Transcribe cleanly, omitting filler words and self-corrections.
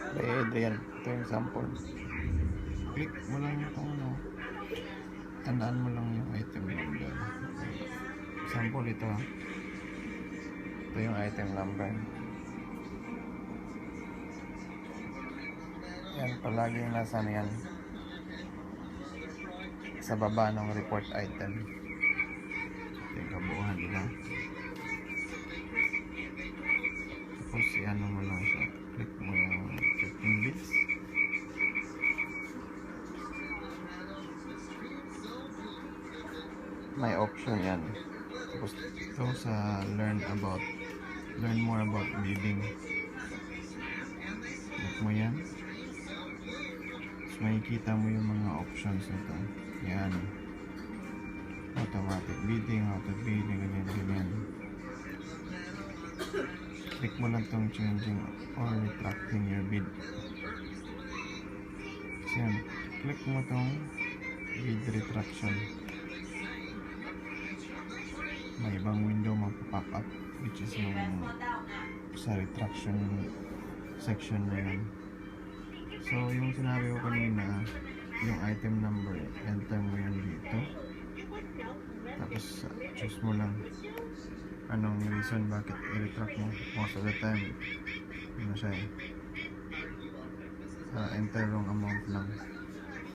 Kay Adrian, ito yung sample. Click mo lang itong ano, tandaan mo lang yung item number. Sample ito. Ito yung item number. Yan, palaging nasa yan. Sa baba ng report item. Ito yung kabuuan, diba? Tapos i-ano mo lang siya. Click mo yung 15 bits. May option yan. Tapos ito sa learn more about bidding. Click mo yan. Tapos makikita mo yung mga options nito. Yan. Automatic bidding, auto bidding, ganyan. Click mo lang itong changing or retracting your bid. So yan. Click mo itong bid retraction. May ibang window magpa-pop up, which is yung sa retraction section na yan. So yung sinabi ko kanina, yung item number, enter mo yan dito. Tapos choose mo lang anong reason bakit i-retract mo. Most of the time ano siya enter wrong amount lang.